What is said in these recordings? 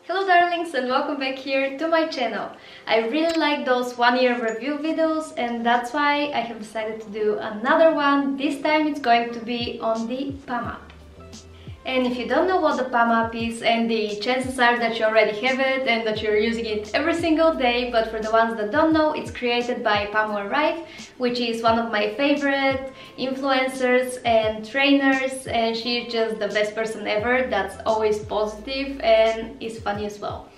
Hello darlings and welcome back here to my channel. I really like those 1-year review videos and that's why I have decided to do another one. This time it's going to be on the PAM app. And if you don't know what the PAM app is, and the chances are that you already have it and that you're using it every single day, but for the ones that don't know, it's created by Pamela Reif, which is one of my favorite influencers and trainers, and she's just the best person ever that's always positive and is funny as well.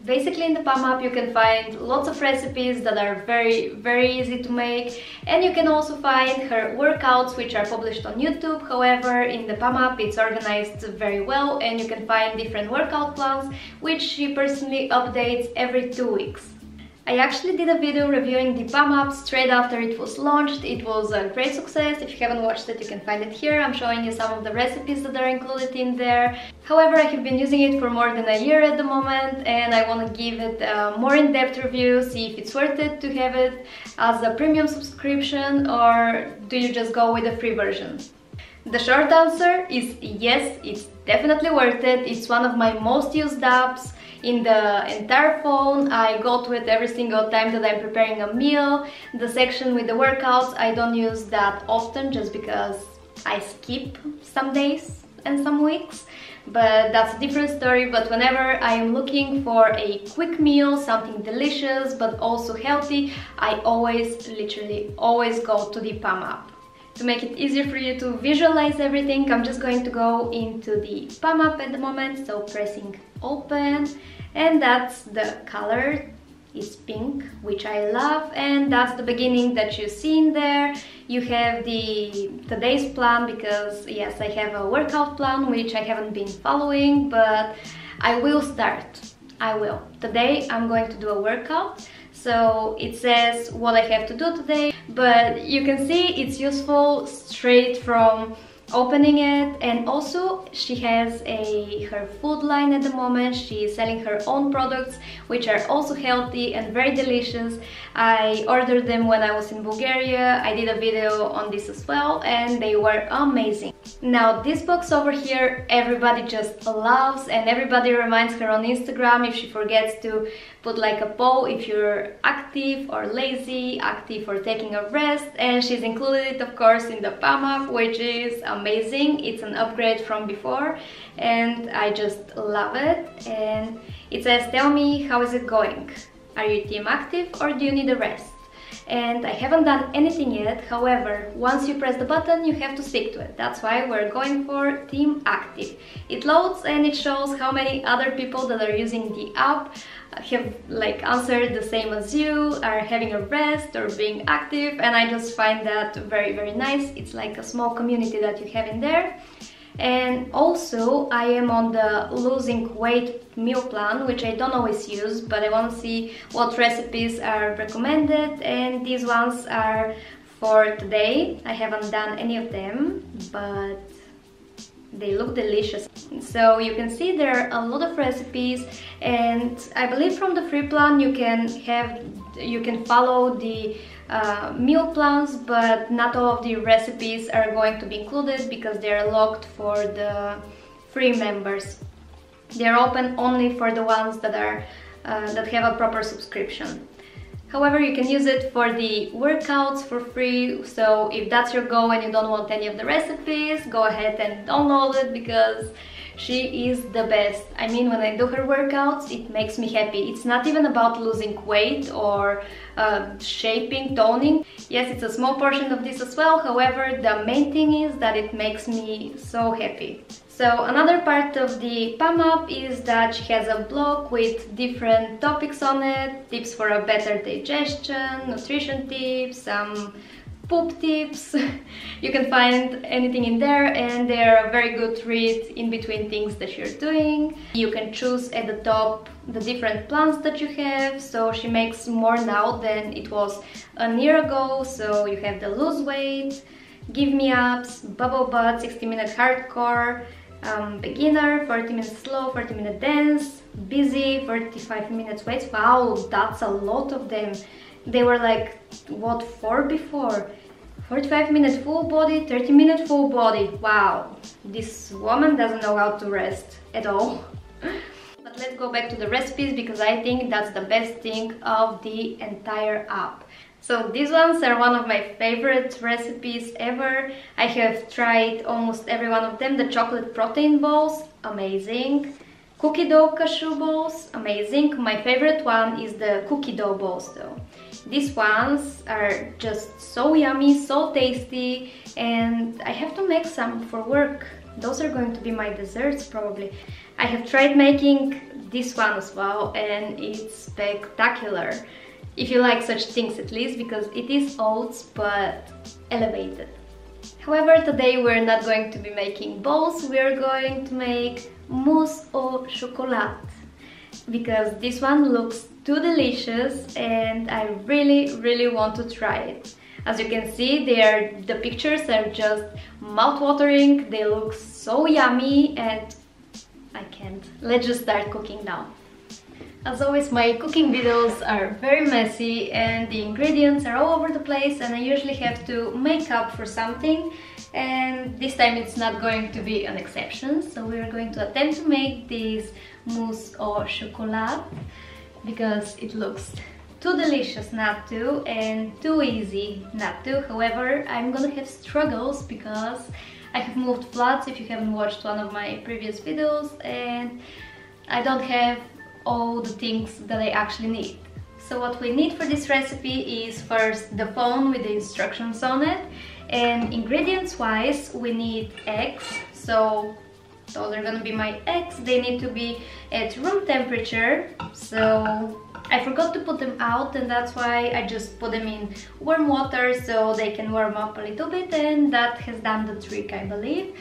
Basically in the PAM app you can find lots of recipes that are very easy to make, and you can also find her workouts which are published on YouTube. However, in the PAM app it's organized very well and you can find different workout plans which she personally updates every 2 weeks. I actually did a video reviewing the PAM app straight after it was launched. It was a great success. If you haven't watched it, you can find it here. I'm showing you some of the recipes that are included in there. However, I have been using it for more than a year at the moment and I want to give it a more in-depth review, see if it's worth it to have it as a premium subscription or do you just go with the free version. The short answer is yes, it's definitely worth it. It's one of my most used apps in the entire phone. I go to it every single time that I'm preparing a meal. The section with the workouts I don't use that often just because I skip some days and some weeks, but that's a different story. But whenever I am looking for a quick meal, something delicious but also healthy, I literally always go to the PAM app. To make it easier for you to visualize everything, I'm just going to go into the PAM app at the moment, so pressing open, and that's the color, is pink, which I love, and that's the beginning that you see in there. You have today's plan because yes, I have a workout plan which I haven't been following, but I will start. Today I'm going to do a workout. So it says what I have to do today, but you can see it's useful straight from opening it. And also she has her food line at the moment. She is selling her own products which are also healthy and very delicious. I ordered them when I was in Bulgaria. I did a video on this as well and they were amazing. Now this box over here everybody just loves and everybody reminds her on Instagram if she forgets to put like a poll if you're active or lazy, active or taking a rest, and she's included it of course in the PAM app, which is amazing. It's an upgrade from before and I just love it. And it says, tell me, how is it going? Are you team active or do you need a rest? And I haven't done anything yet. However, once you press the button you have to stick to it. That's why we're going for team active. It loads and it shows how many other people that are using the app have like answered the same as you, are having a rest or being active, and I just find that very nice. It's like a small community that you have in there. And also I am on the losing weight meal plan, which I don't always use, but I want to see what recipes are recommended, and these ones are for today. I haven't done any of them, but they look delicious. So you can see there are a lot of recipes, and I believe from the free plan you can follow the meal plans, but not all of the recipes are going to be included because they are locked for the free members. They are open only for the ones that are that have a proper subscription. However, you can use it for the workouts for free, so if that's your goal and you don't want any of the recipes, go ahead and download it because she is the best. I mean, when I do her workouts, it makes me happy. It's not even about losing weight or shaping, toning. Yes, it's a small portion of this as well. However, the main thing is that it makes me so happy. So another part of the PAM app is that she has a blog with different topics on it, tips for a better digestion, nutrition tips, some poop tips. You can find anything in there and they're a very good read in between things that you're doing. You can choose at the top the different plans that you have, so she makes more now than it was a year ago. So you have the lose weight, give me ups, bubble butt, 60-minute hardcore, beginner, 40 minutes slow, 40 minute dance, busy, 45 minutes weights. Wow, that's a lot of them. They were like, what, 4 before? 45-minute full body, 30-minute full body. Wow, this woman doesn't know how to rest at all. But let's go back to the recipes because I think that's the best thing of the entire app. So these ones are one of my favorite recipes ever. I have tried almost every one of them. The chocolate protein balls, amazing. Cookie dough cashew balls, amazing. My favorite one is the cookie dough balls though. These ones are just so yummy, so tasty, and I have to make some for work. Those are going to be my desserts probably. I have tried making this one as well and it's spectacular. If you like such things at least, because it is oats but elevated. However, today we're not going to be making balls, we're going to make mousse au chocolat. Because this one looks too delicious and I really want to try it. As you can see, the pictures are just mouth-watering, they look so yummy and I can't. Let's just start cooking now. As always, my cooking videos are very messy and the ingredients are all over the place and I usually have to make up for something, and this time it's not going to be an exception. So we're going to attempt to make this mousse au chocolat because it looks too delicious not to and too easy not to. However, I'm gonna have struggles because I have moved floods if you haven't watched one of my previous videos, and I don't have all the things that I actually need. So what we need for this recipe is first the phone with the instructions on it, and ingredients wise we need eggs. So those are gonna be my eggs. They need to be at room temperature, so I forgot to put them out and that's why I just put them in warm water so they can warm up a little bit, and that has done the trick, I believe.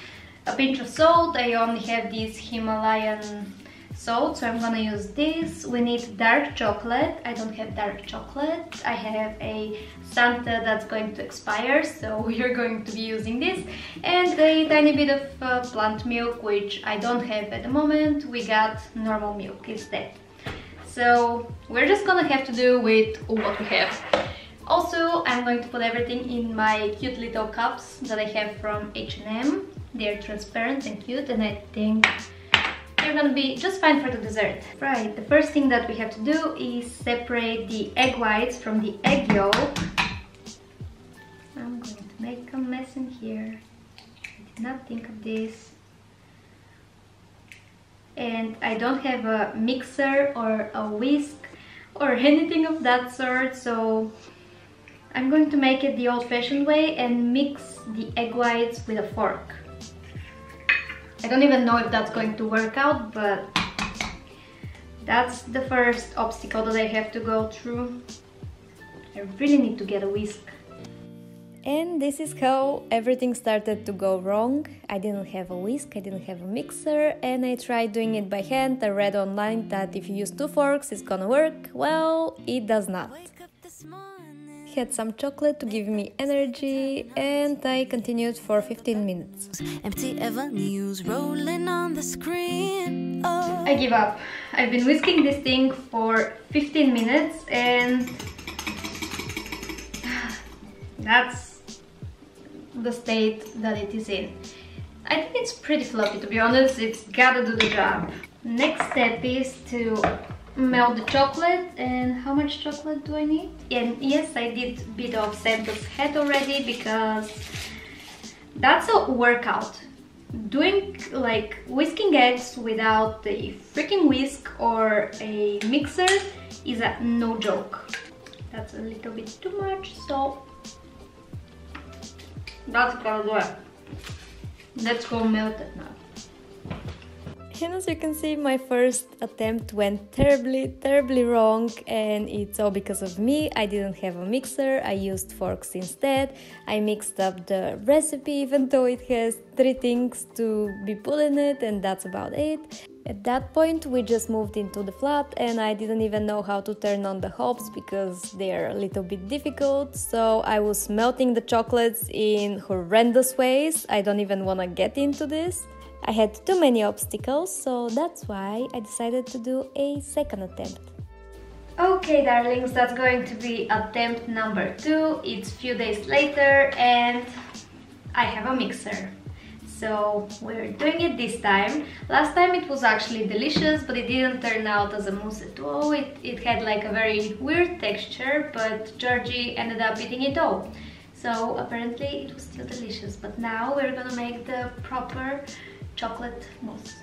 A pinch of salt. I only have this Himalayan salt, so I'm gonna use this. We need dark chocolate. I don't have dark chocolate. I have a Santa that's going to expire, so we are going to be using this. And a tiny bit of plant milk, which I don't have at the moment. We got normal milk instead. So we're just gonna have to do with what we have. Also, I'm going to put everything in my cute little cups that I have from H&M. They're transparent and cute, and I think they're gonna be just fine for the dessert. Right, the first thing that we have to do is separate the egg whites from the egg yolk. I'm going to make a mess in here. I did not think of this. And I don't have a mixer or a whisk or anything of that sort, so I'm going to make it the old-fashioned way and mix the egg whites with a fork. I don't even know if that's going to work out, but that's the first obstacle that I have to go through. I really need to get a whisk. And this is how everything started to go wrong. I didn't have a whisk, I didn't have a mixer, and I tried doing it by hand. I read online that if you use 2 forks it's gonna work. Well, it does not. Had some chocolate to give me energy, and I continued for 15 minutes. Empty avenues rolling on the screen. Oh. I give up. I've been whisking this thing for 15 minutes and that's the state that it is in. I think it's pretty fluffy, to be honest. It's gotta do the job. Next step is to melt the chocolate. And how much chocolate do I need? And yes, I did a bit of Santa's hat already because that's a workout. Doing like whisking eggs without a freaking whisk or a mixer is a no joke. That's a little bit too much, so that's gonna do it. Let's go melt it now. And as you can see, my first attempt went terribly wrong, and it's all because of me. I didn't have a mixer, I used forks instead. I mixed up the recipe even though it has 3 things to be put in it, and that's about it. At that point we just moved into the flat and I didn't even know how to turn on the hobs because they're a little bit difficult, so I was melting the chocolates in horrendous ways. I don't even want to get into this. I had too many obstacles, so that's why I decided to do a second attempt. Okay, darlings, that's going to be attempt number 2. It's a few days later and I have a mixer. So we're doing it this time. Last time it was actually delicious, but it didn't turn out as a mousse at all. It had like a very weird texture, but Georgie ended up eating it all. So apparently it was still delicious, but now we're gonna make the proper chocolate mousse.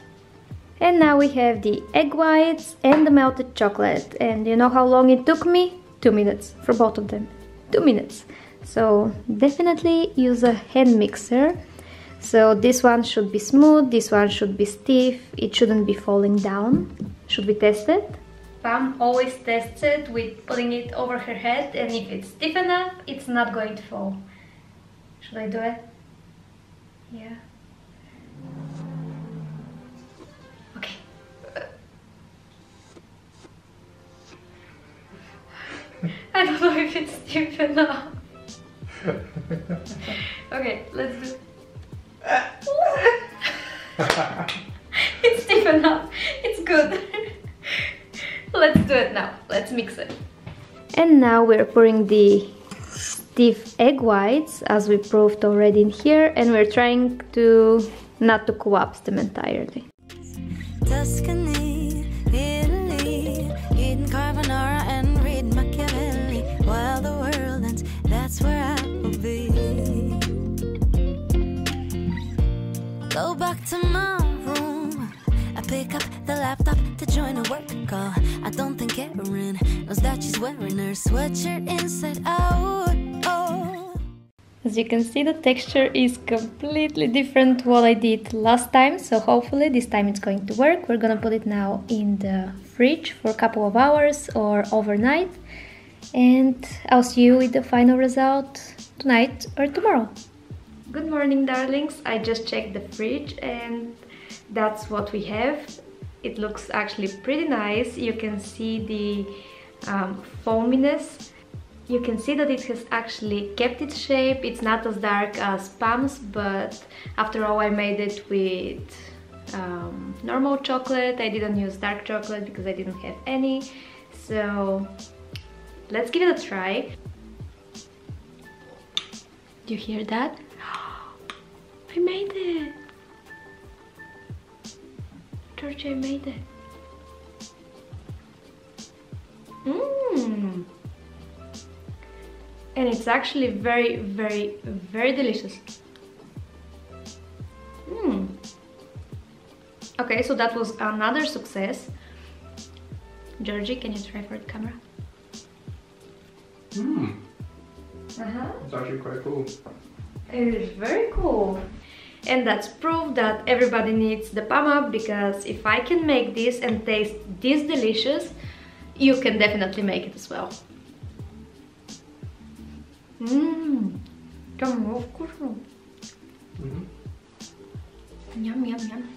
And now we have the egg whites and the melted chocolate. And you know how long it took me? 2 minutes for both of them. 2 minutes. So definitely use a hand mixer. So this one should be smooth, this one should be stiff, it shouldn't be falling down. Should we test it? Pam always tests it with putting it over her head, and if it's stiff enough, it's not going to fall. Should I do it? Yeah. Okay. I don't know if it's stiff enough. Okay, let's do it. It's stiff enough. It's good. Let's do it now. Let's mix it. And now we're pouring the stiff egg whites, as we proved already in here, and we're trying to not to collapse them entirely. Tuscany, Italy, eating carbonara and read Machiavelli. While the world ends, that's where I will be. Go back to my room. I pick up the laptop to join a work call. I don't think Erin knows that she's wearing her sweatshirt inside out. Oh. As you can see, the texture is completely different what I did last time, so hopefully this time it's going to work. We're gonna put it now in the fridge for a couple of hours or overnight, and I'll see you with the final result tonight or tomorrow. Good morning, darlings. I just checked the fridge and that's what we have. It looks actually pretty nice. You can see the foaminess. You can see that it has actually kept its shape. It's not as dark as Pam's, but after all I made it with normal chocolate. I didn't use dark chocolate because I didn't have any. So let's give it a try. Do you hear that? I made it! Georgie, I made it. Mmm! And it's actually very, very, very delicious. Mmm! Okay, so that was another success. Georgie, can you try for the camera? Mmm! It's actually quite cool. It is very cool. And that's proof that everybody needs the PAM app, because if I can make this and taste this delicious, you can definitely make it as well. Mmm, yum, yum, yum.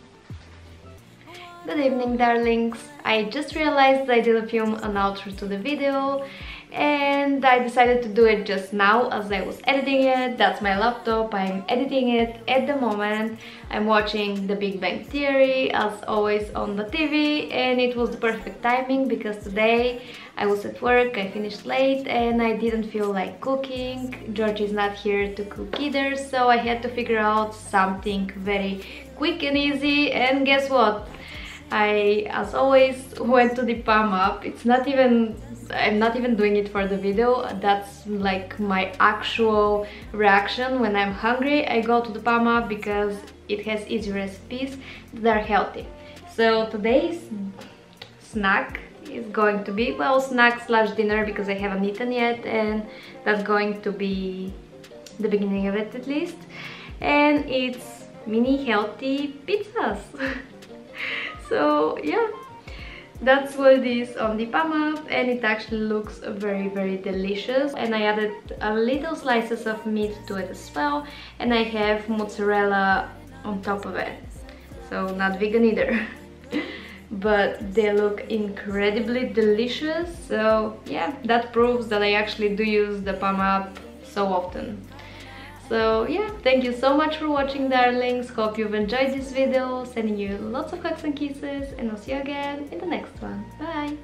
Good evening, darlings. I just realized I didn't film an outro to the video, and I decided to do it just now as I was editing it. That's my laptop, I'm editing it at the moment. I'm watching The Big Bang Theory as always on the TV, and it was the perfect timing because today I was at work, I finished late and I didn't feel like cooking. George is not here to cook either, so I had to figure out something very quick and easy, and guess what? I, as always, went to the PAM app. I'm not even doing it for the video. That's like my actual reaction when I'm hungry. I go to the PAM app because it has easy recipes that are healthy. So today's snack is going to be, well, snack slash dinner because I haven't eaten yet, and that's going to be the beginning of it at least. And it's mini healthy pizzas. So yeah, that's what it is on the PAM app, and it actually looks very, very delicious. And I added a little slices of meat to it as well, and I have mozzarella on top of it, so not vegan either. But they look incredibly delicious. So yeah, that proves that I actually do use the PAM app so often. So yeah, thank you so much for watching, darlings. Hope you've enjoyed this video. Sending you lots of hugs and kisses, and I'll see you again in the next one. Bye!